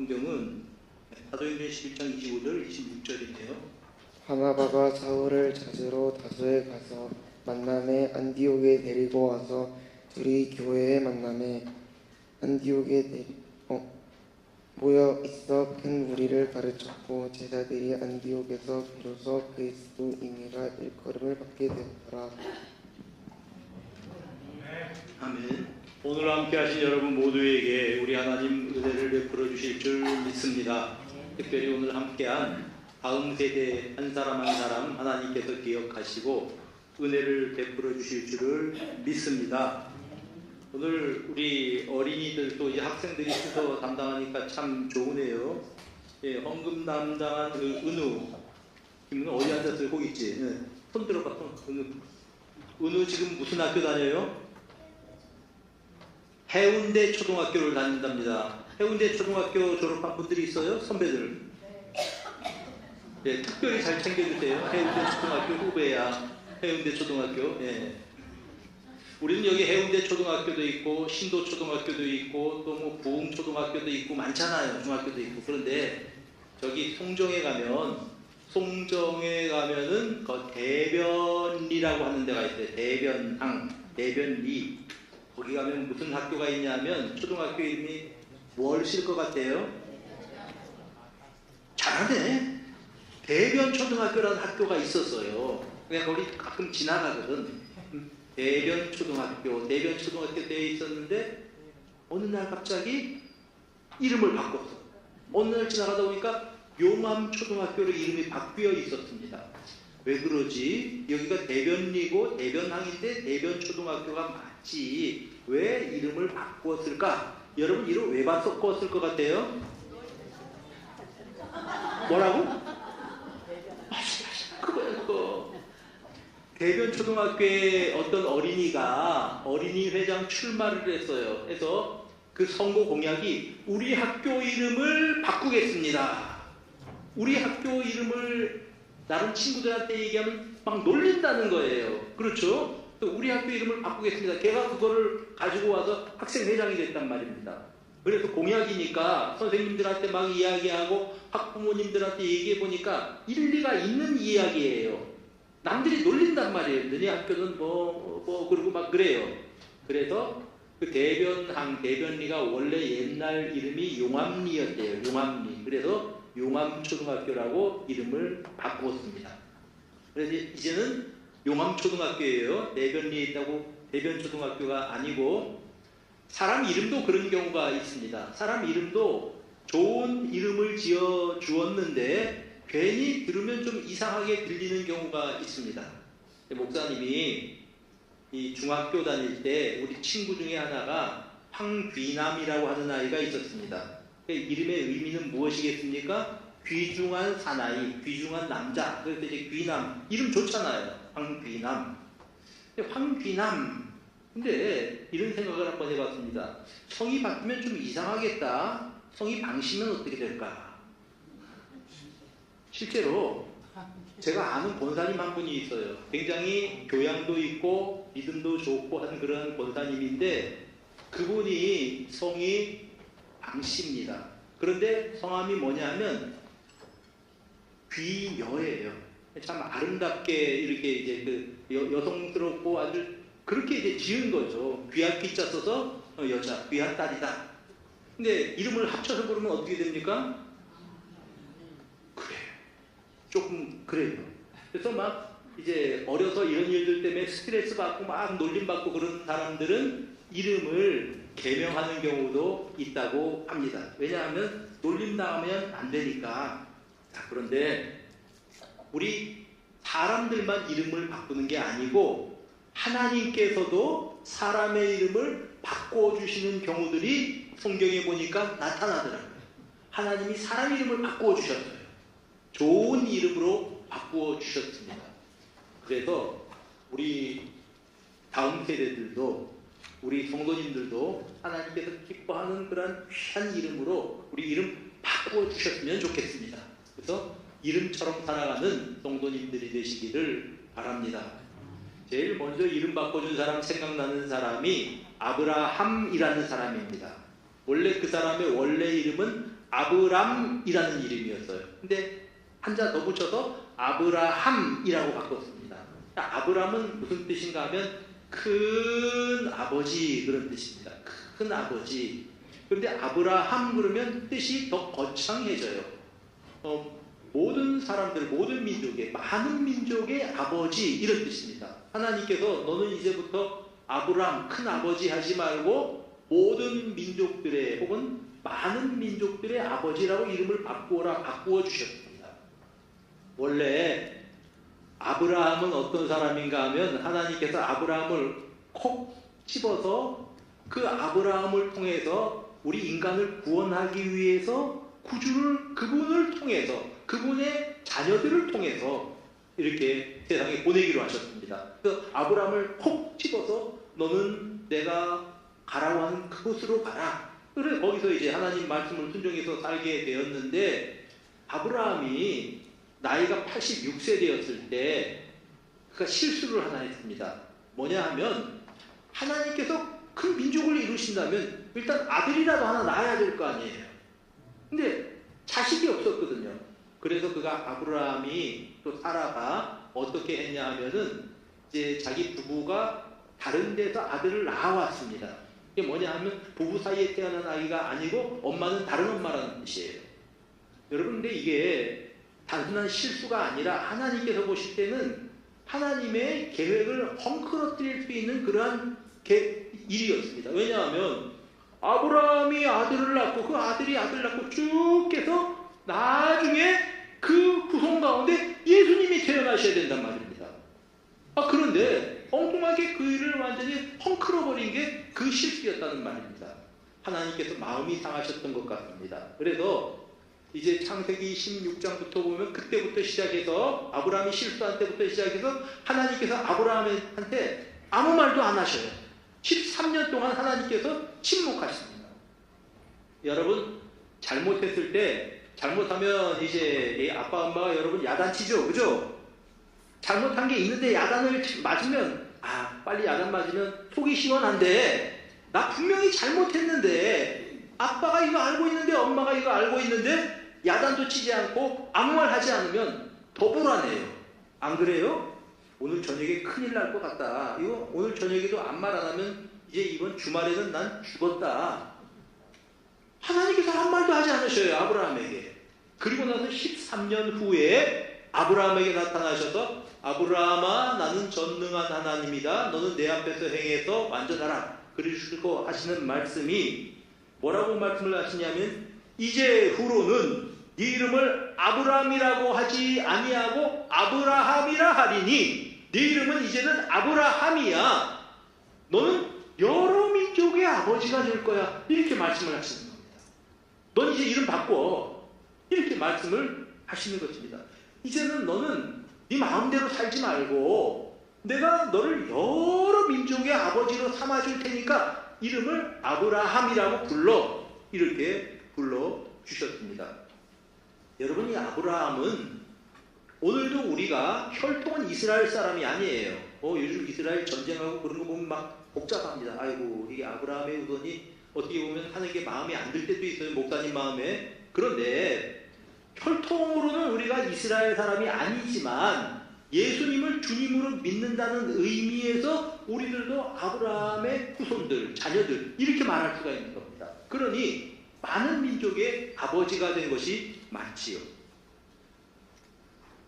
성경은 사도행전 11장 25절 26절이네요. 바나바가 사울을 찾으러 다소에 가서 만남에 안디옥에 데리고 와서 둘이 교회에 만남에 안디옥에 모여 있어 큰 무리를 가르쳤고 제자들이 안디옥에서 비로소 그리스도인이라 일컬음을 받게 되었더라. 아멘. 오늘 함께 하신 여러분 모두에게 우리 하나님 은혜를 베풀어 주실 줄 믿습니다. 특별히 오늘 함께한 다음 세대 한 사람 한 사람 하나님께서 기억하시고 은혜를 베풀어 주실 줄을 믿습니다. 오늘 우리 어린이들도 이제 학생들이 순서 담당하니까 참 좋으네요. 예, 헌금 담당한 그 은우, 김은 어디 앉았어요? 거기 있지? 예. 손 들어봐, 손. 은우 지금 무슨 학교 다녀요? 해운대 초등학교를 다닌답니다. 해운대 초등학교 졸업한 분들이 있어요? 선배들. 예, 특별히 잘 챙겨주세요. 해운대 초등학교 후배야. 해운대 초등학교. 예. 우리는 여기 해운대 초등학교도 있고 신도 초등학교도 있고 또 뭐 부흥 초등학교도 있고 많잖아요. 중학교도 있고. 그런데 저기 송정에 가면은 그 대변리라고 하는 데가 있어요. 대변항, 대변리. 거기 가면 무슨 학교가 있냐면 초등학교 이름이 뭘 쓸 것 같아요? 잘하네. 대변초등학교라는 학교가 있었어요. 그냥 거기 가끔 지나가거든. 대변초등학교 되어 있었는데 어느 날 갑자기 이름을 바꿨어. 어느 날 지나가다 보니까 용암초등학교로 이름이 바뀌어 있었습니다. 왜 그러지? 여기가 대변리고 대변항인데 대변초등학교가 맞지. 왜 이름을 바꾸었을까? 여러분 이름 왜 바꿨을 것 같아요? 뭐라고? 그거. 대변초등학교에 어떤 어린이가 어린이 회장 출마를 했어요. 그래서 그 선거 공약이 우리 학교 이름을 바꾸겠습니다. 우리 학교 이름을 다른 친구들한테 얘기하면 막 놀린다는 거예요. 그렇죠? 우리 학교 이름을 바꾸겠습니다. 걔가 그거를 가지고 와서 학생회장이 됐단 말입니다. 그래서 공약이니까 선생님들한테 막 이야기하고 학부모님들한테 얘기해보니까 일리가 있는 이야기예요. 남들이 놀린단 말이에요. 너네 학교는 그러고 막 그래요. 그래서 그 대변리가 원래 옛날 이름이 용암리였대요. 용암리. 그래서 용암초등학교라고 이름을 바꾸었습니다. 그래서 이제는 용암초등학교예요. 대변리에 있다고 대변초등학교가 아니고. 사람 이름도 그런 경우가 있습니다. 사람 이름도 좋은 이름을 지어 주었는데 괜히 들으면 좀 이상하게 들리는 경우가 있습니다. 목사님이 이 중학교 다닐 때 우리 친구 중에 하나가 황귀남이라고 하는 아이가 있었습니다. 이름의 의미는 무엇이겠습니까? 귀중한 사나이, 귀중한 남자. 그래서 이제 귀남, 이름 좋잖아요. 황귀남. 황귀남. 근데 이런 생각을 한번 해봤습니다. 성이 바뀌면 좀 이상하겠다. 성이 방시면 어떻게 될까? 실제로 제가 아는 권사님 한 분이 있어요. 굉장히 교양도 있고 믿음도 좋고 하는 그런 권사님인데 그분이 성이 방시입니다. 그런데 성함이 뭐냐면 귀여예요. 참 아름답게 이렇게 이제 그 여성스럽고 아주 그렇게 이제 지은 거죠. 귀한 귀자 써서 여자, 귀한 딸이다. 근데 이름을 합쳐서 부르면 어떻게 됩니까? 그래요. 조금 그래요. 그래서 막 이제 어려서 이런 일들 때문에 스트레스 받고 막 놀림 받고 그런 사람들은 이름을 개명하는 경우도 있다고 합니다. 왜냐하면 놀림 당하면 안 되니까. 자, 그런데 우리 사람들만 이름을 바꾸는 게 아니고 하나님께서도 사람의 이름을 바꿔주시는 경우들이 성경에 보니까 나타나더라고요. 하나님이 사람 이름을 바꿔주셨어요. 좋은 이름으로 바꿔주셨습니다. 그래서 우리 다음 세대들도 우리 성도님들도 하나님께서 기뻐하는 그런 귀한 이름으로 우리 이름 바꿔주셨으면 좋겠습니다. 그래서 이름처럼 살아가는 성도님들이 되시기를 바랍니다. 제일 먼저 이름 바꿔준 사람 생각나는 사람이 아브라함이라는 사람입니다. 원래 그 사람의 원래 이름은 아브람이라는 이름이었어요. 근데 한자 더 붙여서 아브라함이라고 바꿨습니다. 아브람은 무슨 뜻인가 하면 큰 아버지 그런 뜻입니다. 큰 아버지. 그런데 아브라함 그러면 뜻이 더 거창해져요. 모든 사람들, 모든 민족의, 많은 민족의 아버지 이런 뜻입니다. 하나님께서 너는 이제부터 아브람, 큰 아버지 하지 말고 모든 민족들의 혹은 많은 민족들의 아버지라고 이름을 바꾸어 주셨습니다. 원래 아브라함은 어떤 사람인가 하면 하나님께서 아브라함을 콕 집어서 그 아브라함을 통해서 우리 인간을 구원하기 위해서 그분을 통해서 그분의 자녀들을 통해서 이렇게 세상에 보내기로 하셨습니다. 그래서 아브라함을 콕 집어서 너는 내가 가라고 하는 그곳으로 가라. 그래서 거기서 이제 하나님 말씀을 순종해서 살게 되었는데 아브라함이 나이가 86세 되었을 때 그가 실수를 하나 했습니다. 뭐냐 하면 하나님께서 큰 민족을 이루신다면 일단 아들이라도 하나 낳아야 될 거 아니에요. 근데 자식이 없었거든요. 그래서 그가 아브라함이 또 사라가 어떻게 했냐 하면은 이제 자기 부부가 다른 데서 아들을 낳아왔습니다. 이게 뭐냐 하면 부부 사이에 태어난 아이가 아니고 엄마는 다른 엄마라는 뜻이에요. 여러분 근데 이게 단순한 실수가 아니라 하나님께서 보실 때는 하나님의 계획을 헝클어뜨릴 수 있는 그러한 일이었습니다. 왜냐하면 아브라함이 아들을 낳고 그 아들이 아들 낳고 쭉 해서 나중에 그 후손 가운데 예수님이 태어나셔야 된단 말입니다. 그런데 엉뚱하게 그 일을 완전히 헝클어버린 게 그 실수였다는 말입니다. 하나님께서 마음이 상하셨던 것 같습니다. 그래서 이제 창세기 16장부터 보면 그때부터 시작해서 아브라함이 실수한 때부터 시작해서 하나님께서 아브라함한테 아무 말도 안 하셔요. 13년 동안 하나님께서 침묵하십니다. 여러분 잘못했을 때 잘못하면 이제 아빠 엄마가 여러분 야단치죠, 그죠? 잘못한 게 있는데 야단을 맞으면 빨리 야단 맞으면 속이 시원한데 나 분명히 잘못했는데 아빠가 이거 알고 있는데 엄마가 이거 알고 있는데 야단도 치지 않고 아무 말 하지 않으면 더 불안해요. 안 그래요? 오늘 저녁에 큰일 날 것 같다. 이거 오늘 저녁에도 아무 말 안 하면 이제 이번 주말에는 난 죽었다. 하나님께서 한 말도 하지 않으셔요. 아브라함에게. 그리고 나서 13년 후에 아브라함에게 나타나셔서 아브라함아 나는 전능한 하나님이다. 너는 내 앞에서 행해서 완전하라. 그러시고 하시는 말씀이 뭐라고 말씀을 하시냐면 이제 후로는 네 이름을 아브라함이라고 하지 아니하고 아브라함이라 하리니 네 이름은 이제는 아브라함이야. 너는 여러 민족의 아버지가 될 거야. 이렇게 말씀을 하시는 겁니다. 넌 이제 이름 바꿔. 이렇게 말씀을 하시는 것입니다. 이제는 너는 네 마음대로 살지 말고 내가 너를 여러 민족의 아버지로 삼아줄 테니까 이름을 아브라함이라고 불러. 이렇게 불러주셨습니다. 여러분 이 아브라함은 오늘도 우리가 혈통은 이스라엘 사람이 아니에요. 요즘 이스라엘 전쟁하고 그런 거 보면 막 복잡합니다. 아이고 이게 아브라함의 후손이 어떻게 보면 하는 게 마음에 안 들 때도 있어요. 목사님 마음에. 그런데 혈통으로는 우리가 이스라엘 사람이 아니지만 예수님을 주님으로 믿는다는 의미에서 우리들도 아브라함의 후손들, 자녀들 이렇게 말할 수가 있는 겁니다. 그러니 많은 민족의 아버지가 된 것이 맞지요.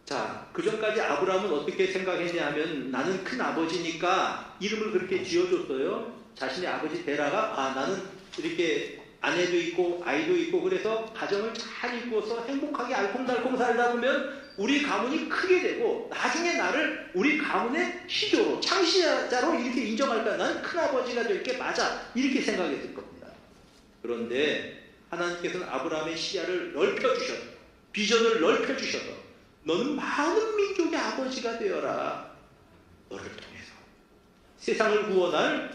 자, 그 전까지 아브라함은 어떻게 생각했냐 하면 나는 큰 아버지니까 이름을 그렇게 지어줬어요. 자신의 아버지 데라가 나는 이렇게 아내도 있고 아이도 있고 그래서 가정을 잘 이루어서 행복하게 알콩달콩 살다 보면 우리 가문이 크게 되고 나중에 나를 우리 가문의 시조로 창시자로 이렇게 인정할 거야. 나는 큰아버지가 될 게 맞아. 이렇게 생각했을 겁니다. 그런데 하나님께서는 아브라함의 시야를 넓혀주셔서 비전을 넓혀주셔서 너는 많은 민족의 아버지가 되어라. 너를 통해서 세상을 구원할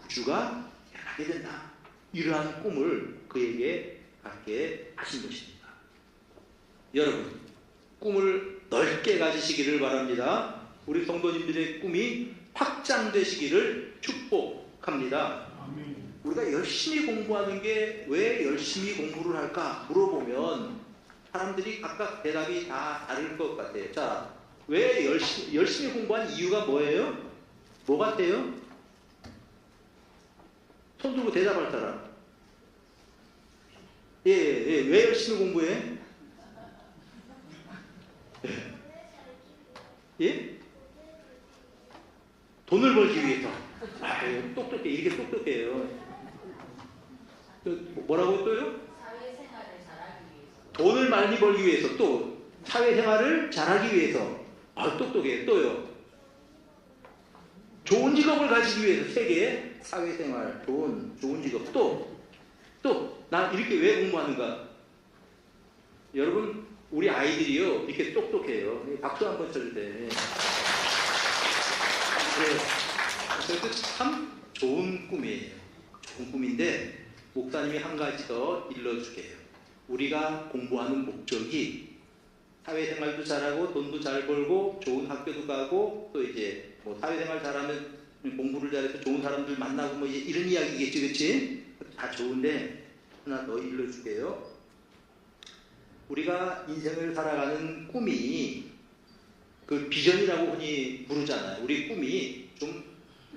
구주가 일어나게 된다. 이러한 꿈을 그에게 갖게 하신 것입니다. 여러분, 꿈을 넓게 가지시기를 바랍니다. 우리 성도님들의 꿈이 확장되시기를 축복합니다. 우리가 열심히 공부하는 게 왜 열심히 공부를 할까 물어보면 사람들이 각각 대답이 다 다를 것 같아요. 자, 왜 열심히 공부한 이유가 뭐예요? 뭐 같아요? 손 들고 대답할 사람. 왜 열심히 공부해? 예? 돈을 벌기 위해서. 아유, 똑똑해. 이렇게 똑똑해요. 뭐라고 또요? 사회생활을 잘하기 위해서. 돈을 많이 벌기 위해서, 또 사회생활을 잘하기 위해서. 아, 똑똑해. 또요. 좋은 직업을 가지기 위해서. 세 개. 사회생활, 돈, 좋은 직업. 나 이렇게 왜 공부하는가? 여러분, 우리 아이들이요, 이렇게 똑똑해요. 박수 한번 쳐주세요. 그래서 참 좋은 꿈이에요. 좋은 꿈인데, 목사님이 한 가지 더 일러주게요. 우리가 공부하는 목적이 사회생활도 잘하고 돈도 잘 벌고 좋은 학교도 가고 또 이제 뭐 사회생활 잘하면 공부를 잘해서 좋은 사람들 만나고 뭐 이제 이런 이야기겠지, 그렇지? 다 좋은데 하나 더 일러주게요. 우리가 인생을 살아가는 꿈이 그 비전이라고 흔히 부르잖아요. 우리 꿈이 좀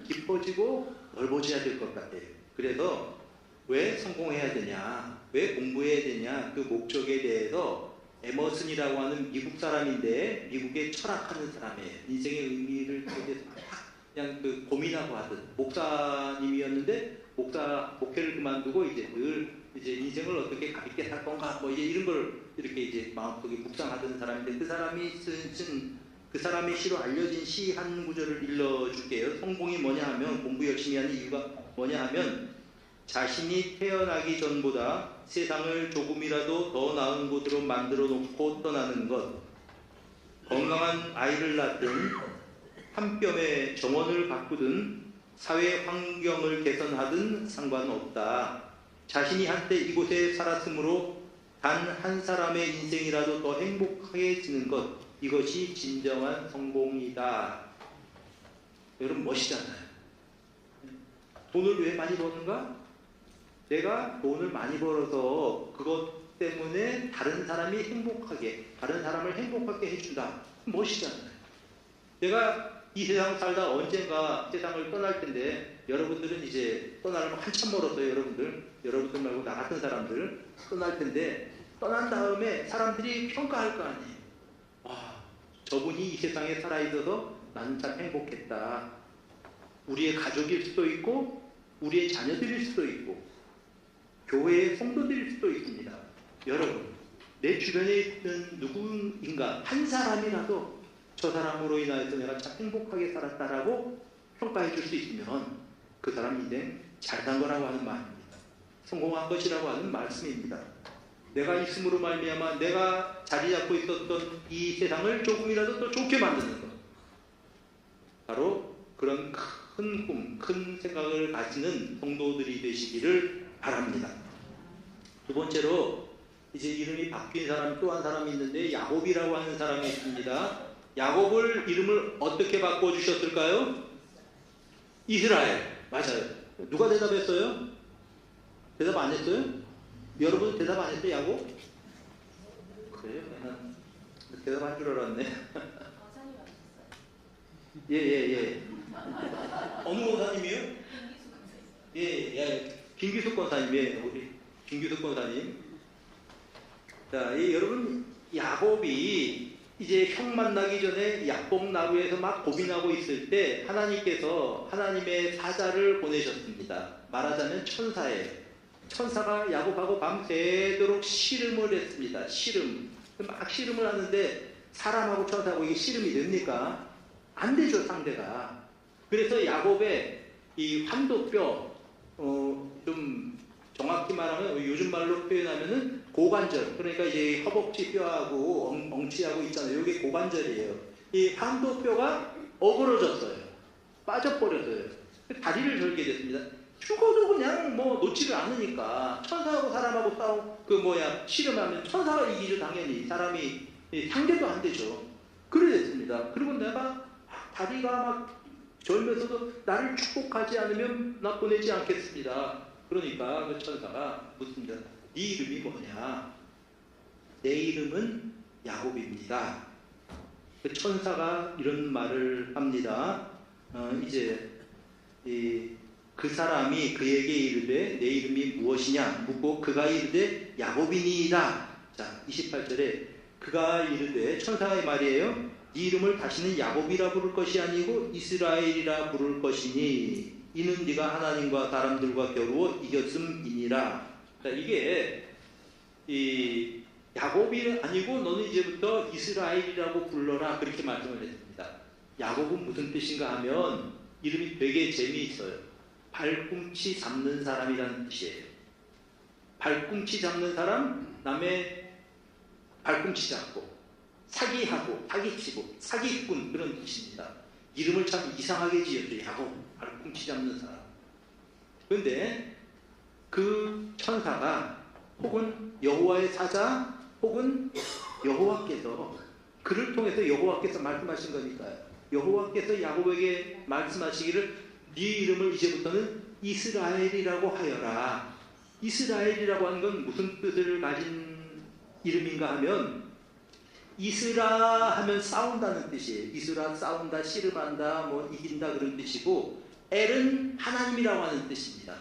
깊어지고 넓어져야 될 것 같아요. 그래서 왜 성공해야 되냐, 왜 공부해야 되냐, 그 목적에 대해서 에머슨이라고 하는 미국 사람인데 미국의 철학하는 사람이에요. 인생의 의미를 그냥 그 고민하고 하던 목사님이었는데 목회를 그만두고 이제 늘 이제 인생을 어떻게 가볍게 살 건가 뭐 이제 이런 걸 이렇게 이제 마음속에 묵상하던 사람인데 그 사람이 그 사람의 시로 알려진 시 한 구절을 일러줄게요. 성공이 뭐냐 하면, 공부 열심히 하는 이유가 뭐냐 하면, 자신이 태어나기 전보다 세상을 조금이라도 더 나은 곳으로 만들어 놓고 떠나는 것, 건강한 아이를 낳든 한 뼘의 정원을 가꾸든 사회 환경을 개선하든 상관없다. 자신이 한때 이곳에 살았으므로 단 한 사람의 인생이라도 더 행복해지는 것, 이것이 진정한 성공이다. 여러분 멋있잖아요. 돈을 왜 많이 버는가? 내가 돈을 많이 벌어서 그것 때문에 다른 사람이 다른 사람을 행복하게 해준다. 멋있잖아요. 내가 이 세상 살다 언젠가 세상을 떠날 텐데, 여러분들은 이제 떠나려면 한참 멀었어요. 여러분들 말고 나 같은 사람들 떠날 텐데, 떠난 다음에 사람들이 평가할 거 아니에요. 와, 저분이 이 세상에 살아있어서 나는 참 행복했다. 우리의 가족일 수도 있고 우리의 자녀들일 수도 있고 교회의 성도들일 수도 있습니다. 여러분, 내 주변에 있는 누구인가 한 사람이라도 저 사람으로 인하여서 내가 참 행복하게 살았다라고 평가해 줄 수 있으면 그 사람 인생 잘 산 거라고 하는 말입니다. 성공한 것이라고 하는 말씀입니다. 내가 있음으로 말미암아 내가 자리 잡고 있었던 이 세상을 조금이라도 더 좋게 만드는 것, 바로 그런 큰 꿈, 큰 생각을 가지는 성도들이 되시기를 바랍니다. 두 번째로, 이제 이름이 바뀐 사람 또 한 사람이 있는데 야곱이라고 하는 사람이 있습니다. 야곱을 이름을 어떻게 바꿔주셨을까요? 이스라엘. 맞아요. 누가 대답했어요? 대답 안 했어요? 여러분 대답 안 했어요? 야곱? 그래요? 난 대답한 줄 알았네. 강사님 하셨어요? 예. 어느 권사님이요? 김기숙 권사님이에요. 우리 김기숙 권사님. 자, 여러분, 야곱이 이제 형 만나기 전에 약복 나루에서 막 고민하고 있을 때 하나님께서 하나님의 사자를 보내셨습니다. 말하자면 천사예요. 천사가 야곱하고 밤새도록 씨름을 했습니다. 막 씨름을 하는데 사람하고 천사하고 이게 씨름이 됩니까? 안 되죠, 상대가. 그래서 야곱의 이 환도뼈, 좀 정확히 말하면 요즘 말로 표현하면은 고관절, 그러니까 이제 허벅지 뼈하고 엉치하고 있잖아요. 이게 고관절이에요. 이 환도뼈가 어그러졌어요. 빠져버렸어요. 다리를 절게 됐습니다. 죽어도 그냥 뭐 놓지를 않으니까 천사하고 사람하고 씨름하면 천사가 이기죠. 당연히 사람이 상대도 안 되죠. 그래 됐습니다. 그리고 내가 다리가 막 절면서도 나를 축복하지 않으면 나 보내지 않겠습니다. 그러니까 그 천사가 묻습니다. 네 이름이 뭐냐? 내 이름은 야곱입니다. 그 천사가 이런 말을 합니다. 이제 그 사람이 그에게 이르되 내 이름이 무엇이냐 묻고 그가 이르되 야곱이니이다. 자, 28절에 그가 이르되 천사의 말이에요. 네 이름을 다시는 야곱이라 부를 것이 아니고 이스라엘이라 부를 것이니 이는 네가 하나님과 사람들과 겨루어 이겼음이니라. 자, 이게 이 야곱이 아니고 너는 이제부터 이스라엘이라고 불러라 그렇게 말씀을 했습니다. 야곱은 무슨 뜻인가 하면 이름이 되게 재미있어요. 발꿈치 잡는 사람이라는 뜻이에요. 발꿈치 잡는 사람, 남의 발꿈치 잡고 사기하고 사기치고 사기꾼 그런 뜻입니다. 이름을 참 이상하게 지었죠. 야곱, 발꿈치 잡는 사람. 그런데 그 천사가 혹은 여호와의 사자 혹은 여호와께서 그를 통해서 여호와께서 말씀하신 거니까요. 여호와께서 야곱에게 말씀하시기를 네 이름을 이제부터는 이스라엘이라고 하여라. 이스라엘이라고 하는 건 무슨 뜻을 가진 이름인가 하면 이스라 하면 싸운다는 뜻이에요. 이스라 싸운다, 씨름한다, 뭐 이긴다 그런 뜻이고 엘은 하나님이라고 하는 뜻입니다.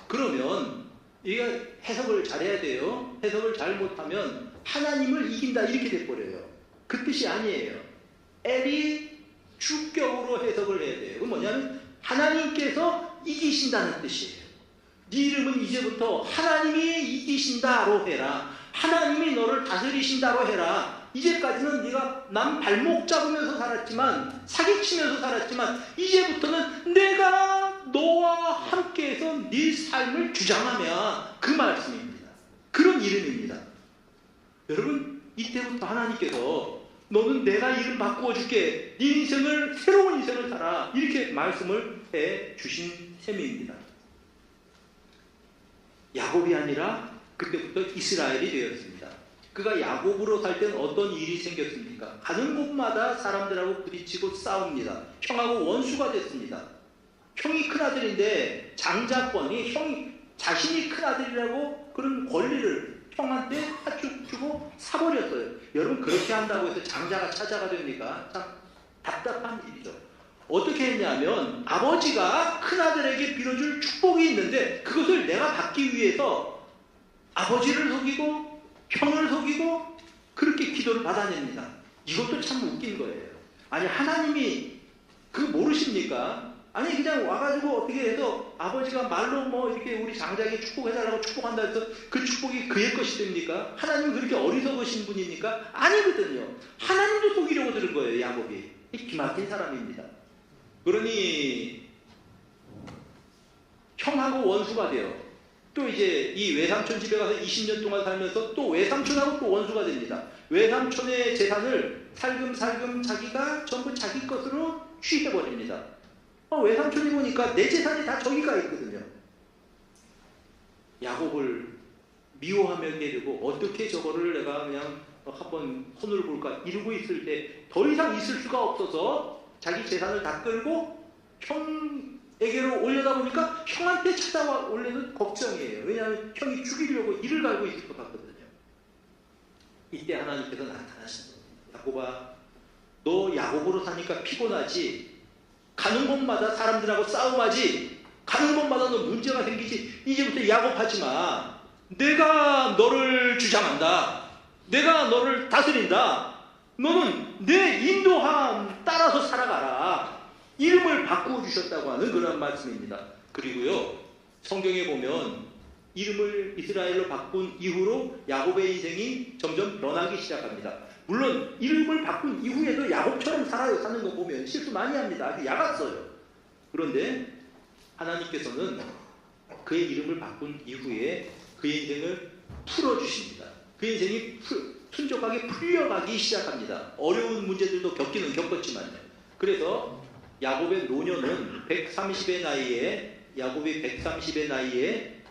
그러면 이게 해석을 잘해야 돼요. 해석을 잘못하면 하나님을 이긴다 이렇게 돼버려요. 그 뜻이 아니에요. 엘이 주격으로 해석을 해야 돼요. 그건 뭐냐면 하나님께서 이기신다는 뜻이에요. 네 이름은 이제부터 하나님이 이기신다로 해라. 하나님이 너를 다스리신다로 해라. 이제까지는 네가 남 발목 잡으면서 살았지만 사기치면서 살았지만 이제부터는 내가 너와 함께해서 네 삶을 주장하며 그 말씀입니다. 그런 이름입니다. 여러분 이때부터 하나님께서 너는 내가 이름 바꾸어 줄게. 네 인생을 새로운 인생을 살아. 이렇게 말씀을 해 주신 셈입니다. 야곱이 아니라 그때부터 이스라엘이 되었습니다. 그가 야곱으로 살 때는 어떤 일이 생겼습니까? 가는 곳마다 사람들하고 부딪히고 싸웁니다. 형하고 원수가 됐습니다. 형이 큰아들인데 장자권이 형이 자신이 큰아들이라고 그런 권리를 형한테 주고 사버렸어요. 여러분 그렇게 한다고 해서 장자가 차자가 됩니까? 참 답답한 일이죠. 어떻게 했냐면 아버지가 큰아들에게 빌어줄 축복이 있는데 그것을 내가 받기 위해서 아버지를 속이고 형을 속이고 그렇게 기도를 받아냅니다. 이것도 참 웃긴 거예요. 아니 하나님이 그거 모르십니까? 아니 그냥 와가지고 어떻게 해서 아버지가 말로 뭐 이렇게 우리 장자에게 축복해달라고 축복한다 해서 그 축복이 그의 것이 됩니까? 하나님은 그렇게 어리석으신 분입니까? 아니거든요. 하나님도 속이려고 들은 거예요. 야곱이. 이 기막힌 사람입니다. 그러니 형하고 원수가 돼요. 또 이제 이 외삼촌 집에 가서 20년 동안 살면서 또 외삼촌하고 또 원수가 됩니다. 외삼촌의 재산을 살금살금 자기가 전부 자기 것으로 취해버립니다. 외삼촌이 보니까 내 재산이 다 저기가 있거든요. 야곱을 미워하며 때리고 어떻게 저거를 내가 그냥 한번 손을 볼까 이러고 있을 때 더 이상 있을 수가 없어서 자기 재산을 다 끌고 형에게로 올려다 보니까 형한테 찾아와 올려는 걱정이에요. 왜냐하면 형이 죽이려고 이를 갈고 있을 것 같거든요. 이때 하나님께서 나타나신 겁니다. 야곱아, 너 야곱으로 사니까 피곤하지. 가는 곳마다 사람들하고 싸움하지. 가는 곳마다 너 문제가 생기지. 이제부터 야곱하지 마. 내가 너를 주장한다. 내가 너를 다스린다. 너는 내 인도함 따라서 살아가라. 이름을 바꾸어 주셨다고 하는 그런 말씀입니다. 그리고요, 성경에 보면 이름을 이스라엘로 바꾼 이후로 야곱의 인생이 점점 변하기 시작합니다. 물론 이름을 바꾼 이후에도 야곱처럼 살아요. 사는 거 보면 실수 많이 합니다. 아주 야갔어요. 그런데 하나님께서는 그의 이름을 바꾼 이후에 그의 인생을 풀어주십니다. 그 인생이 순적하게 풀려가기 시작합니다. 어려운 문제들도 겪었지만요. 그래서 야곱의 노년은 130의 나이에 야곱이 130의 나이에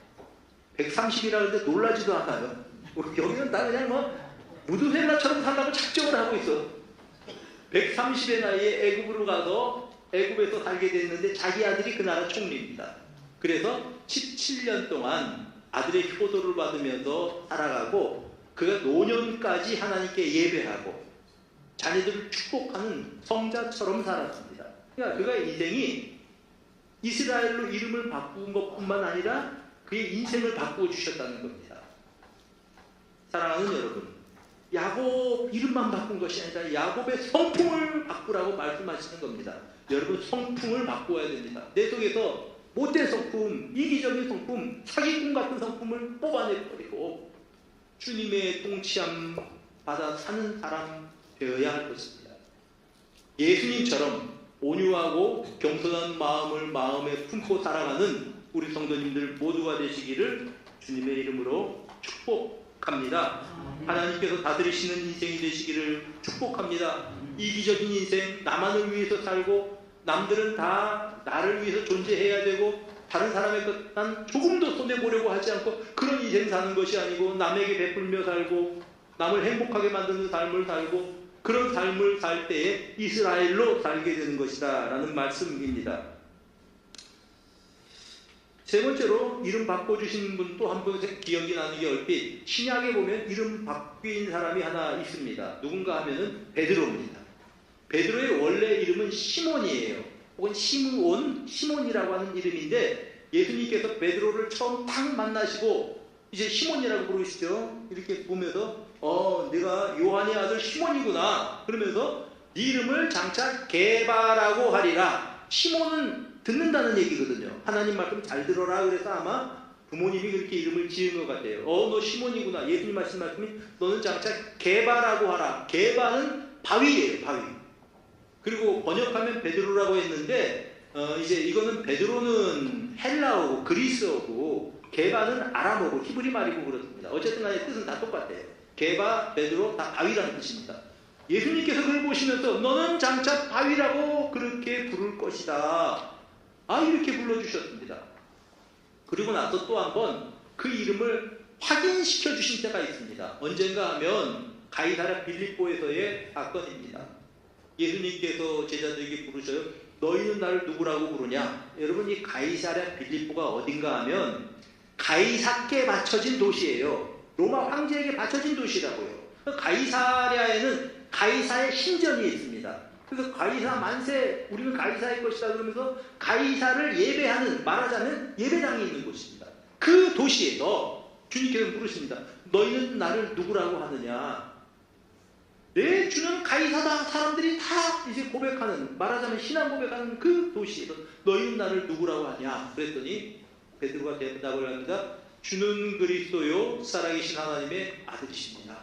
130이라는데 놀라지도 않아요. 여기는 다 그냥 뭐 무드셀라처럼 살라고 작정을 하고 있어. 130의 나이에 애굽으로 가서 애굽에서 살게 됐는데 자기 아들이 그 나라 총리입니다. 그래서 17년 동안 아들의 효도를 받으면서 살아가고 그가 노년까지 하나님께 예배하고 자녀들을 축복하는 성자처럼 살았습니다. 그러니까 그가 인생이 이스라엘로 이름을 바꾼 것뿐만 아니라 그의 인생을 바꾸어 주셨다는 겁니다. 사랑하는 여러분, 야곱 이름만 바꾼 것이 아니라 야곱의 성품을 바꾸라고 말씀하시는 겁니다. 여러분, 성품을 바꾸어야 됩니다. 내 속에서 못된 성품, 이기적인 성품, 사기꾼 같은 성품을 뽑아내버리고 주님의 통치함 받아 사는 사람 되어야 할 것입니다. 예수님처럼 온유하고 겸손한 마음을 마음에 품고 살아가는 우리 성도님들 모두가 되시기를 주님의 이름으로 축복합니다. 하나님께서 다스리시는 인생이 되시기를 축복합니다. 이기적인 인생, 나만을 위해서 살고 남들은 다 나를 위해서 존재해야 되고 다른 사람의 것 난 조금도 손해보려고 하지 않고 그런 인생 사는 것이 아니고 남에게 베풀며 살고 남을 행복하게 만드는 삶을 살고 그런 삶을 살 때에 이스라엘로 살게 되는 것이다 라는 말씀입니다. 세 번째로 이름 바꿔주신 분 또 한 분 기억이 나는 게 얼핏 신약에 보면 이름 바뀐 사람이 하나 있습니다. 누군가 하면은 베드로입니다. 베드로의 원래 이름은 시몬이에요. 혹은 시몬이라고 하는 이름인데 예수님께서 베드로를 처음 딱 만나시고 이제 시몬이라고 부르시죠. 이렇게 보면서 네가 요한의 아들 시몬이구나 그러면서 네 이름을 장차 게바라고 하리라. 시몬은 듣는다는 얘기거든요. 하나님 말씀 잘 들어라 그래서 아마 부모님이 그렇게 이름을 지은 것 같아요. 너 시몬이구나. 예수님 하신 말씀이 너는 장차 게바라고 하라. 게바는 바위예요. 바위. 그리고 번역하면 베드로라고 했는데 이제 이거는 베드로는 헬라어고 그리스어고 게바는 아람어고 히브리 말이고 그렇습니다. 어쨌든 간에 뜻은 다 똑같아요. 게바, 베드로 다 바위라는 뜻입니다. 예수님께서 그걸 보시면서 너는 장차 바위라고 그렇게 부를 것이다. 이렇게 불러주셨습니다. 그리고 나서 또 한 번 그 이름을 확인시켜 주신 때가 있습니다. 언젠가 하면 가이사랴 빌립보에서의 사건입니다. 예수님께서 제자들에게 부르셔요. 너희는 나를 누구라고 부르냐? 여러분, 이 가이사랴 빌립보가 어딘가 하면 가이사께 바쳐진 도시예요. 로마 황제에게 바쳐진 도시라고요. 가이사랴에는 가이사의 신전이 있습니다. 그래서 가이사 만세, 우리는 가이사의 것이다 그러면서 가이사를 예배하는, 말하자면 예배당이 있는 곳입니다. 그 도시에서 주님께서 물으십니다. 너희는 나를 누구라고 하느냐? 내 주는 가이사다. 사람들이 다 이제 고백하는, 말하자면 신앙 고백하는 그 도시에서 너희는 나를 누구라고 하냐? 그랬더니 베드로가 대답을 합니다. 주는 그리스도요 살아계신 하나님의 아들이십니다.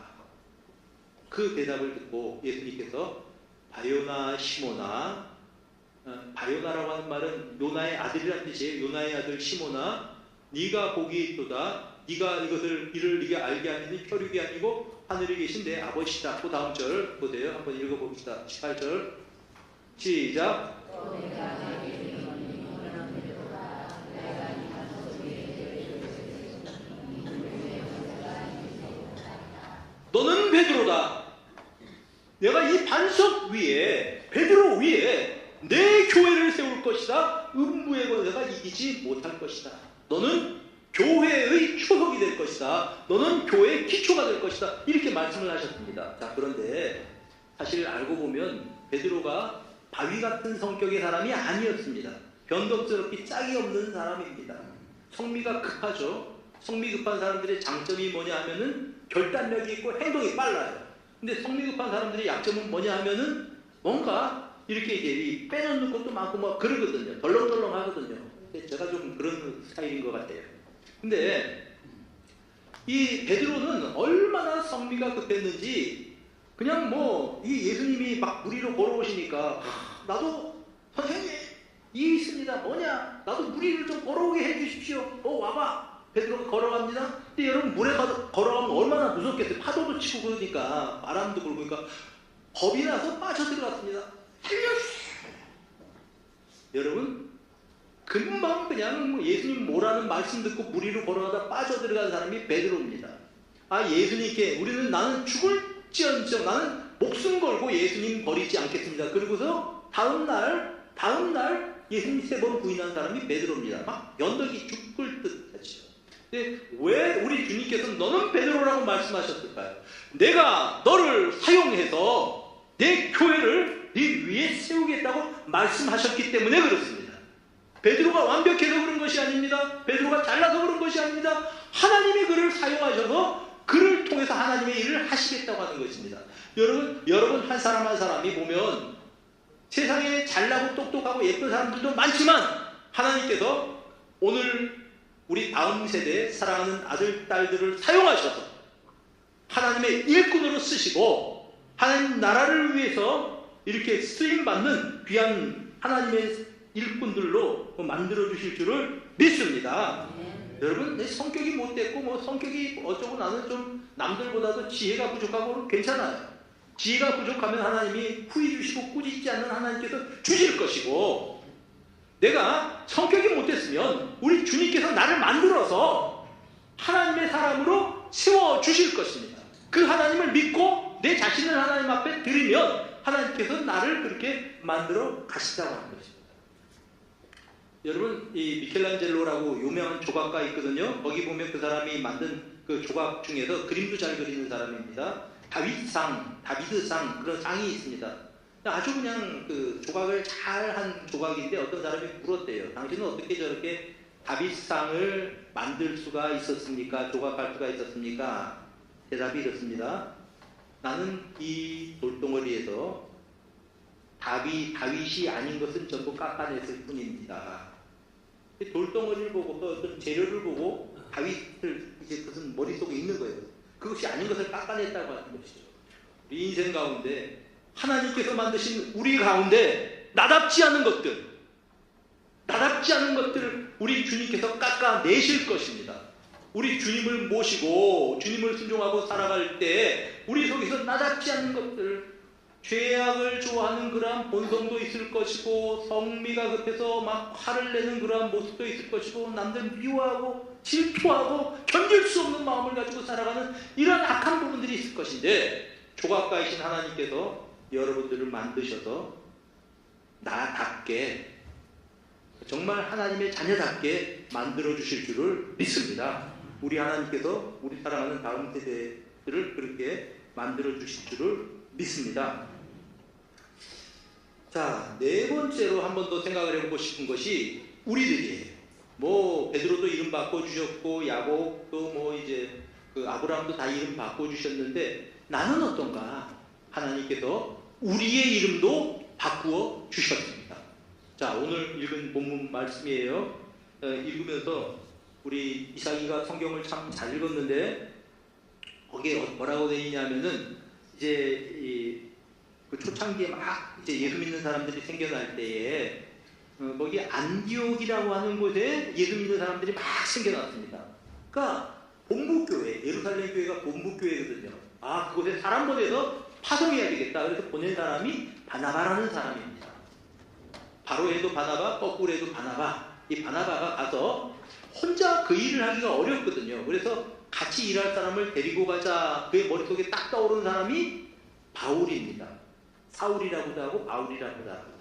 그 대답을 듣고 예수님께서 바요나 시모나, 바요나라고 하는 말은 요나의 아들이라는 뜻이에요. 요나의 아들 시모나, 네가 복이 있도다. 네가 이를 네게 알게 하는 혈육이 아니고 하늘에 계신 내 아버지시다. 그 다음 절 보세요. 한번 읽어봅시다. 18절 시작. 너는 베드로다. 내가 이 반석 위에, 베드로 위에 내 교회를 세울 것이다. 음부의 권세가 이기지 못할 것이다. 너는 교회의 초석이 될 것이다. 너는 교회의 기초가 될 것이다. 이렇게 말씀을 하셨습니다. 자, 그런데 사실 알고 보면 베드로가 바위 같은 성격의 사람이 아니었습니다. 변덕스럽게 짝이 없는 사람입니다. 성미가 급하죠. 성미 급한 사람들의 장점이 뭐냐 하면은 결단력이 있고 행동이 빨라요. 근데 성미 급한 사람들의 약점은 뭐냐 하면은 뭔가 이렇게 이제 빼놓는 것도 많고 뭐 그러거든요. 덜렁덜렁 하거든요. 제가 좀 그런 스타일인 것 같아요. 근데 이 베드로는 얼마나 성미가 급했는지 그냥 뭐 이 예수님이 막 무리로 걸어오시니까 나도 선생님 이 있습니다. 뭐냐? 나도 무리를 좀 걸어오게 해주십시오. 와봐. 베드로가 걸어갑니다. 근데 여러분 물에 걸어가면 얼마나 무섭겠어요. 파도도 치고 그러니까 바람도 불고 그러니까 겁이 나서 빠져들어갔습니다. 살려주세요. 여러분 금방 그냥 예수님 뭐라는 말씀 듣고 무리로 걸어가다 빠져들어간 사람이 베드로입니다. 예수님께 나는 죽을지언정 나는 목숨 걸고 예수님 버리지 않겠습니다. 그리고서 다음 날 예수님 3번 부인한 사람이 베드로입니다. 막 면덕이 죽을 듯 하죠. 근데 왜 우리 주님께서 너는 베드로라고 말씀하셨을까요? 내가 너를 사용해서 내 교회를 네 위에 세우겠다고 말씀하셨기 때문에 그렇습니다. 베드로가 완벽해서 그런 것이 아닙니다. 베드로가 잘나서 그런 것이 아닙니다. 하나님이 그를 사용하셔서 그를 통해서 하나님의 일을 하시겠다고 하는 것입니다. 여러분 한 사람 한 사람이 보면 세상에 잘나고 똑똑하고 예쁜 사람들도 많지만 하나님께서 오늘 우리 다음 세대에 사랑하는 아들, 딸들을 사용하셔서 하나님의 일꾼으로 쓰시고 하나님 나라를 위해서 이렇게 쓰임받는 귀한 하나님의 일꾼들로 만들어 주실 줄을 믿습니다. 여러분, 내 성격이 못됐고 성격이 어쩌고 나는 좀 남들보다도 지혜가 부족하고 괜찮아요. 지혜가 부족하면 하나님이 후히 주시고 꾸짖지 않는 하나님께서 주실 것이고, 내가 성격이 못됐으면 우리 주님께서 나를 만들어서 하나님의 사람으로 세워주실 것입니다. 그 하나님을 믿고 내 자신을 하나님 앞에 드리면 하나님께서 나를 그렇게 만들어 가시다고 하는 것입니다. 여러분, 이 미켈란젤로라고 유명한 조각가 있거든요. 거기 보면 그 사람이 만든 그 조각 중에서 그림도 잘 그리는 사람입니다. 다비드상 그런 상이 있습니다. 아주 그냥 그 조각을 잘한 조각인데 어떤 사람이 물었대요. 당신은 어떻게 저렇게 다비드상을 만들 수가 있었습니까? 조각할 수가 있었습니까? 대답이 이렇습니다. 나는 이 돌덩어리에서 다윗이 아닌 것은 전부 깎아냈을 뿐입니다. 돌덩어리를 보고 또 어떤 재료를 보고 다윗을 이제 그것은 머릿속에 있는 거예요. 그것이 아닌 것을 깎아냈다고 하는 것이죠. 우리 인생 가운데 하나님께서 만드신 우리 가운데 나답지 않은 것들을 우리 주님께서 깎아내실 것입니다. 우리 주님을 모시고 주님을 순종하고 살아갈 때 우리 속에서 나답지 않은 것들, 죄악을 좋아하는 그러한 본성도 있을 것이고, 성미가 급해서 막 화를 내는 그러한 모습도 있을 것이고, 남들 미워하고 질투하고 견딜 수 없는 마음을 가지고 살아가는 이런 악한 부분들이 있을 것인데, 조각가이신 하나님께서 여러분들을 만드셔서 나답게, 정말 하나님의 자녀답게 만들어 주실 줄을 믿습니다. 우리 하나님께서 우리 사랑하는 다음 세대들을 그렇게 만들어 주실 줄을 믿습니다. 자, 네 번째로 한 번 더 생각을 해보고 싶은 것이 우리들이에요. 베드로도 이름 바꿔주셨고, 야곱도 이제 그 아브라함도 다 이름 바꿔주셨는데, 나는 어떤가? 하나님께서 우리의 이름도 바꾸어 주셨습니다. 자, 오늘 읽은 본문 말씀이에요. 읽으면서 우리 이삭이가 성경을 참 잘 읽었는데, 거기에 뭐라고 되어 있냐면은, 이제 그 초창기에 막 이제 예수 믿는 사람들이 생겨날 때에 거기 안디옥이라고 하는 곳에 예수 믿는 사람들이 막 생겨났습니다. 그러니까 본부교회, 예루살렘 교회가 본부교회거든요. 그곳에 사람 보내서 파송해야 되겠다. 그래서 보낸 사람이 바나바라는 사람입니다. 바로 해도 바나바, 거꾸로 해도 바나바. 이 바나바가 가서 혼자 그 일을 하기가 어렵거든요. 그래서 같이 일할 사람을 데리고 가자. 그의 머릿속에 딱 떠오르는 사람이 바울입니다. 사울이라고도 하고 바울이라고도 하고.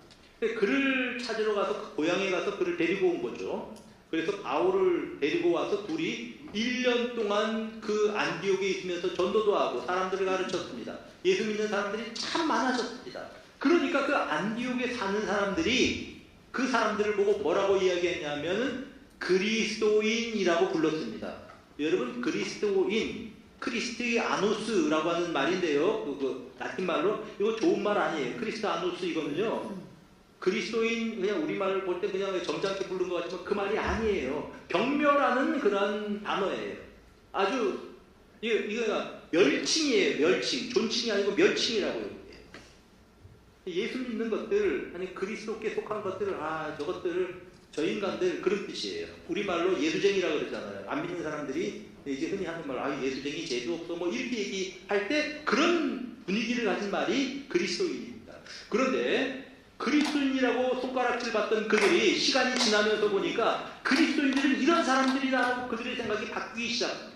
그를 찾으러 가서 그 고향에 가서 그를 데리고 온 거죠. 그래서 바울을 데리고 와서 둘이 1년 동안 그 안디옥에 있으면서 전도도 하고 사람들을 가르쳤습니다. 예수 믿는 사람들이 참 많아졌습니다. 그러니까 그 안디옥에 사는 사람들이 그 사람들을 보고 뭐라고 이야기했냐면은 그리스도인이라고 불렀습니다. 여러분, 그리스도인, 크리스티아누스라고 하는 말인데요. 그 라틴 말로 이거 좋은 말 아니에요. 크리스티아누스 이거는요. 그리스도인 그냥 우리말을 볼 때 그냥 점잖게 부른 것 같지만 그 말이 아니에요. 경멸하는 그런 단어예요. 아주 이거 멸칭이에요. 멸칭. 존칭이 아니고 멸칭이라고요. 예수 믿는 것들, 아니 그리스도께 속한 것들을 저것들을 저 인간들 그런 뜻이에요. 우리말로 예수쟁이라고 그러잖아요. 안 믿는 사람들이 이제 흔히 하는 말, 예수쟁이 재수 없어 이렇게 얘기할 때 그런 분위기를 가진 말이 그리스도인입니다. 그런데 그리스도인이라고 손가락질 받던 그들이 시간이 지나면서 보니까 그리스도인들은 이런 사람들이라고 그들의 생각이 바뀌기 시작합니다.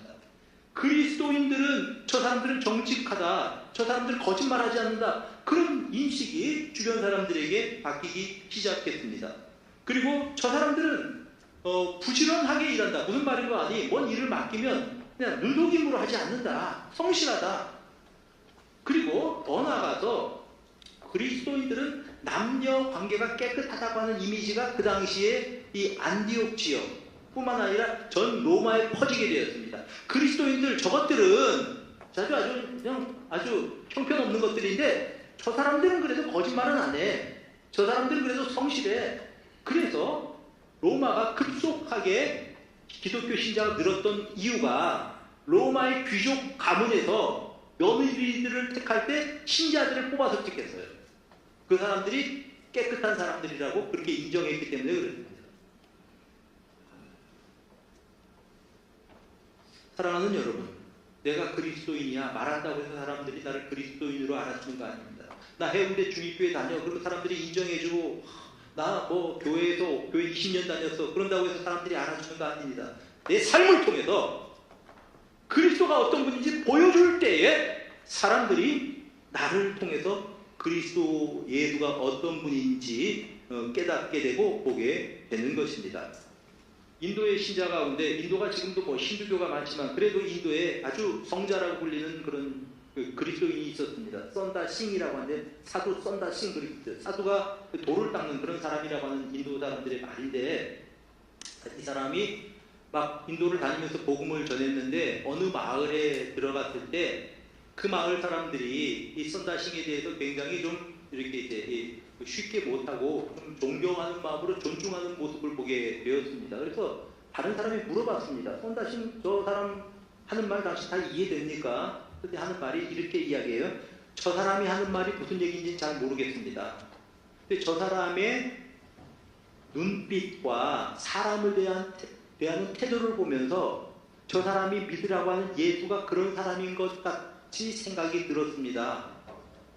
그리스도인들은 저 사람들은 정직하다, 저 사람들 거짓말하지 않는다, 그런 인식이 주변 사람들에게 바뀌기 시작했습니다. 그리고 저 사람들은 부지런하게 일한다. 무슨 말인가 하니 뭔 일을 맡기면 그냥 눈속임으로 하지 않는다. 성실하다. 그리고 더 나아가서 그리스도인들은 남녀 관계가 깨끗하다고 하는 이미지가 그 당시에 이 안디옥 지역뿐만 아니라 전 로마에 퍼지게 되었습니다. 그리스도인들 저것들은 아주 형편없는 것들인데 저 사람들은 그래도 거짓말은 안 해. 저 사람들은 그래도 성실해. 그래서 로마가 급속하게 기독교 신자가 늘었던 이유가 로마의 귀족 가문에서 며느리들을 택할 때 신자들을 뽑아서 택했어요. 그 사람들이 깨끗한 사람들이라고 그렇게 인정했기 때문에 그렇습니다. 사랑하는 여러분, 내가 그리스도인이야 말한다고 해서 사람들이 나를 그리스도인으로 알아주는 거 아닙니다. 나 해운대 중립교회 다녀. 그리고 사람들이 인정해주고 나 뭐 교회 20년 다녔어. 그런다고 해서 사람들이 알아주는 거 아닙니다. 내 삶을 통해서 그리스도가 어떤 분인지 보여줄 때에 사람들이 나를 통해서 그리스도 예수가 어떤 분인지 깨닫게 되고 보게 되는 것입니다. 인도의 신자 가운데 인도가 지금도 뭐 힌두교가 많지만 그래도 인도에 아주 성자라고 불리는 그런 그리스도인이 있었습니다. 썬다싱이라고 하는데 사두 썬다싱 그리스도 사두가 돌을 닦는 그런 사람이라고 하는 인도 사람들의 말인데 이 사람이 막 인도를 다니면서 복음을 전했는데 어느 마을에 들어갔을 때 그 마을 사람들이 이 썬다싱에 대해서 굉장히 좀 이렇게 이제 쉽게 못하고 좀 존경하는 마음으로 존중하는 모습을 보게 되었습니다. 그래서 다른 사람이 물어봤습니다. 썬다싱 저 사람 하는 말 당신 다 이해됩니까? 그때 하는 말이 이렇게 이야기해요. 저 사람이 하는 말이 무슨 얘기인지 잘 모르겠습니다. 근데 저 사람의 눈빛과 사람을 대하는 태도를 보면서 저 사람이 믿으라고 하는 예수가 그런 사람인 것 같이 생각이 들었습니다.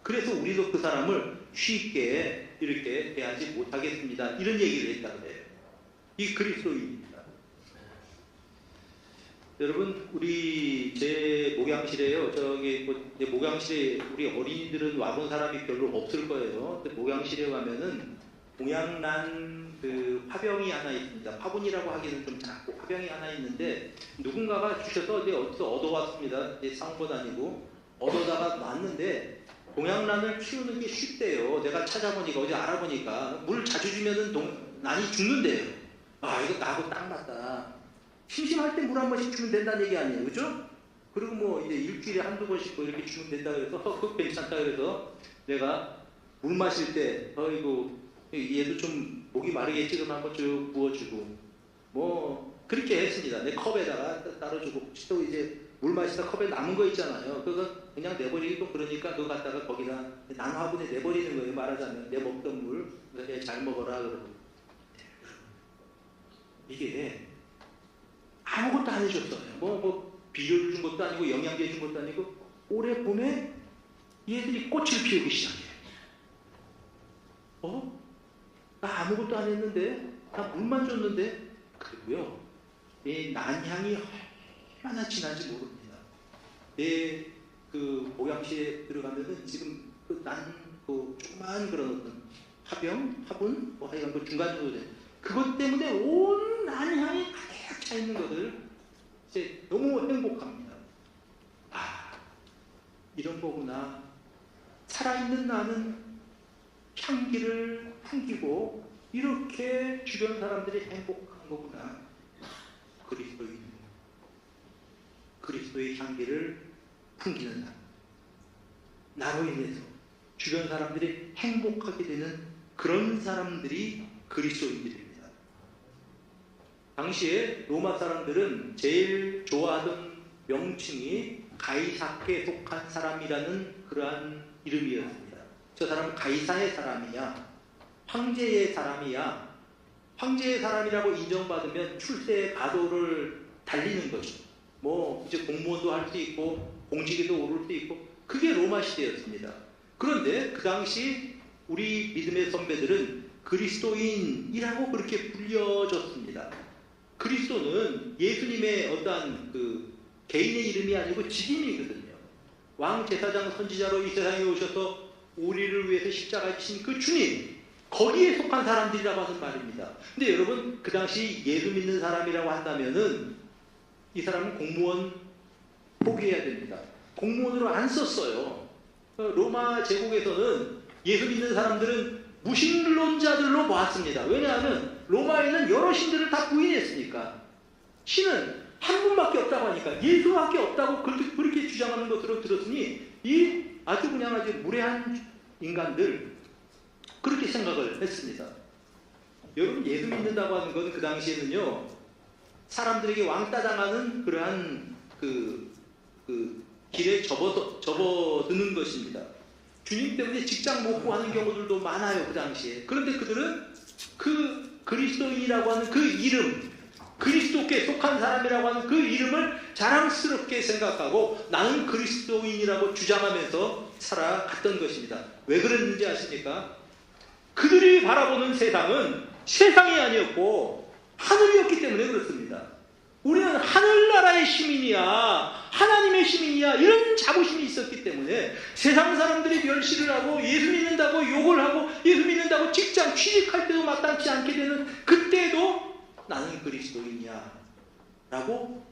그래서 우리도 그 사람을 쉽게 이렇게 대하지 못하겠습니다. 이런 얘기를 했다 그래요. 이 그리스도인입니다. 여러분, 제 목양실에요. 내 목양실에 우리 어린이들은 와본 사람이 별로 없을 거예요. 목양실에 가면은 동양난 그 화병이 하나 있습니다. 화분이라고 하기는 좀 작고 화병이 하나 있는데 누군가가 주셔서 이제 어디서 얻어왔습니다. 이제 사온 건 아니고 얻어다가 놨는데 동양란을 키우는 게 쉽대요. 내가 찾아보니까 어디 알아보니까 물 자주 주면은 난이 죽는데요. 아 이거 나하고 딱 맞다. 심심할 때 물 한 번씩 주면 된다는 얘기 아니에요, 그죠? 그리고 뭐 이제 일주일에 한두 번씩 뭐 이렇게 주면 된다 그래서 그거 괜찮다 그래서 내가 물 마실 때 이거 얘도 좀 목이 마르겠지 그럼 한번 쭉 부어주고 뭐 그렇게 했습니다. 내 컵에다가 따로 주고 혹시 또 이제 물 마시다 컵에 남은 거 있잖아요. 그거 그냥 내버리기도 그러니까 그거 갖다가 거기다 난화분에 내버리는 거예요. 말하자면 내 먹던 물 잘 먹어라 그러고 이게 아무것도 안 해줬어요. 뭐 비료를 준 것도 아니고 영양제 준 것도 아니고 올해 봄에 얘들이 꽃을 피우기 시작해요. 나 아무것도 안 했는데 나 물만 줬는데 그리고요 이 난향이 얼마나 진한지 모릅니다. 그 목양실에 들어가면은 지금 그 조그만 그런 어떤 화분 뭐 하여간 그 중간 정도 돼. 그것 때문에 온 난향이 가득 차 있는 것을 이제 너무 행복합니다. 이런 거구나. 살아있는 나는 향기를 풍기고 이렇게 주변 사람들이 행복한 거구나. 그리스도의 향기를 풍기는 나로 인해서 주변 사람들이 행복하게 되는 그런 사람들이 그리스도인들입니다. 당시에 로마 사람들은 제일 좋아하던 명칭이 가이사께 속한 사람이라는 그러한 이름이었습니다. 저 사람은 가이사의 사람이냐 황제의 사람이야. 황제의 사람이라고 인정받으면 출세의 가도를 달리는 거죠. 뭐 이제 공무원도 할 수 있고 공직에도 오를 수 있고 그게 로마 시대였습니다. 그런데 그 당시 우리 믿음의 선배들은 그리스도인이라고 그렇게 불려졌습니다. 그리스도는 예수님의 어떠한 그 개인의 이름이 아니고 직임이거든요. 왕 제사장 선지자로 이 세상에 오셔서 우리를 위해서 십자가에 지신 그 주님, 거기에 속한 사람들이라고 하는 말입니다. 근데 여러분 그 당시 예수 믿는 사람이라고 한다면은 이 사람은 공무원 포기해야 됩니다. 공무원으로 안 썼어요. 로마 제국에서는 예수 믿는 사람들은 무신론자들로 보았습니다. 왜냐하면 로마에는 여러 신들을 다 부인했으니까. 신은 한 분밖에 없다고 하니까 예수밖에 없다고 그렇게 주장하는 것으로 들었으니 이 아주 그냥 아주 무례한 인간들 그렇게 생각을 했습니다. 여러분 예수 믿는다고 하는 건 그 당시에는요 사람들에게 왕따 당하는 그러한 그 길에 접어드는 것입니다. 주님 때문에 직장 못 구하는 경우들도 많아요 그 당시에. 그런데 그들은 그 그리스도인이라고 하는 그 이름, 그리스도께 속한 사람이라고 하는 그 이름을 자랑스럽게 생각하고 나는 그리스도인이라고 주장하면서 살아갔던 것입니다. 왜 그랬는지 아십니까? 그들이 바라보는 세상은 세상이 아니었고 하늘이었기 때문에 그렇습니다. 우리는 하늘나라의 시민이야, 하나님의 시민이야, 이런 자부심이 있었기 때문에 세상 사람들이 멸시를 하고 예수 믿는다고 욕을 하고 예수 믿는다고 직장 취직할 때도 마땅치 않게 되는 그때도 나는 그리스도인이야 라고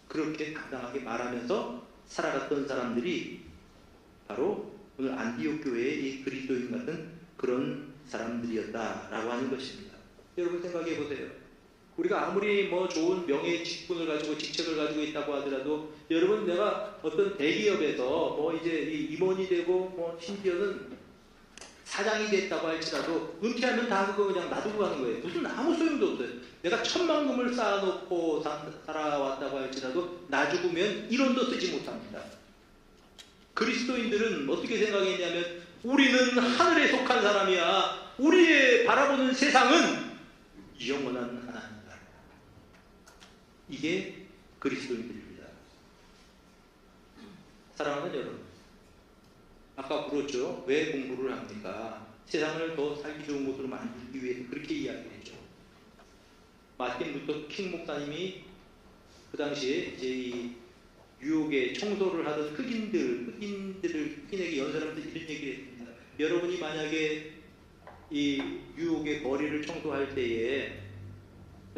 그렇게 당당하게 말하면서 살아갔던 사람들이 바로 오늘 안디옥 교회의 이 그리스도인 같은 그런 사람들이었다라고 하는 것입니다. 여러분 생각해 보세요. 우리가 아무리 뭐 좋은 명예 직분을 가지고 직책을 가지고 있다고 하더라도 여러분 내가 어떤 대기업에서 뭐 이제 임원이 되고 뭐 심지어는 사장이 됐다고 할지라도 은퇴하면 다 그거 그냥 놔두고 가는 거예요. 무슨 아무 소용도 없어요. 내가 천만금을 쌓아놓고 살아왔다고 할지라도 나 죽으면 1원도 쓰지 못합니다. 그리스도인들은 어떻게 생각했냐면 우리는 하늘에 속한 사람이야. 우리의 바라보는 세상은 영원한 하나님이다. 이게 그리스도인들입니다. 사랑하는 여러분, 아까 물었죠. 왜 공부를 합니까? 세상을 더 살기 좋은 곳으로 만들기 위해서 그렇게 이야기했죠. 마틴 루터 킹 목사님이 그 당시에 이제 이 뉴욕에 청소를 하던 흑인에게 연사람들 이런 얘기를 했습니다. 여러분이 만약에 이 뉴욕의 거리를 청소할 때에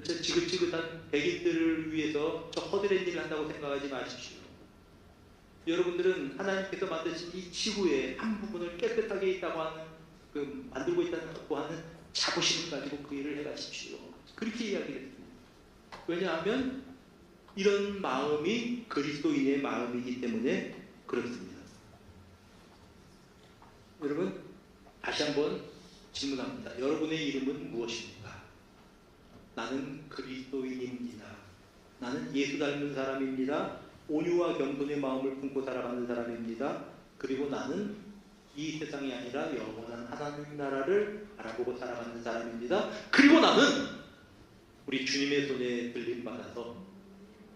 저 지긋지긋한 백인들을 위해서 저 허드렛 일을 한다고 생각하지 마십시오. 여러분들은 하나님께서 만드신 이 지구의 한 부분을 깨끗하게 있다고 하는 만들고 있다고 하는 자부심을 가지고 그 일을 해가십시오. 그렇게 이야기를 했습니다. 왜냐하면 이런 마음이 그리스도인의 마음이기 때문에 그렇습니다. 여러분 다시 한번 질문합니다. 여러분의 이름은 무엇입니까? 나는 그리스도인입니다. 나는 예수 닮은 사람입니다. 온유와 겸손의 마음을 품고 살아가는 사람입니다. 그리고 나는 이 세상이 아니라 영원한 하나님 나라를 바라보고 살아가는 사람입니다. 그리고 나는 우리 주님의 손에 들림받아서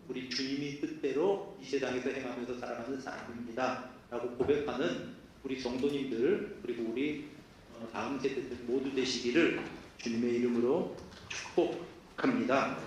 우리 주님이 뜻대로 이 세상에서 행하면서 살아가는 사람입니다. 라고 고백하는 우리 성도님들 그리고 우리 다음 세대들 모두 되시기를 주님의 이름으로 축복합니다.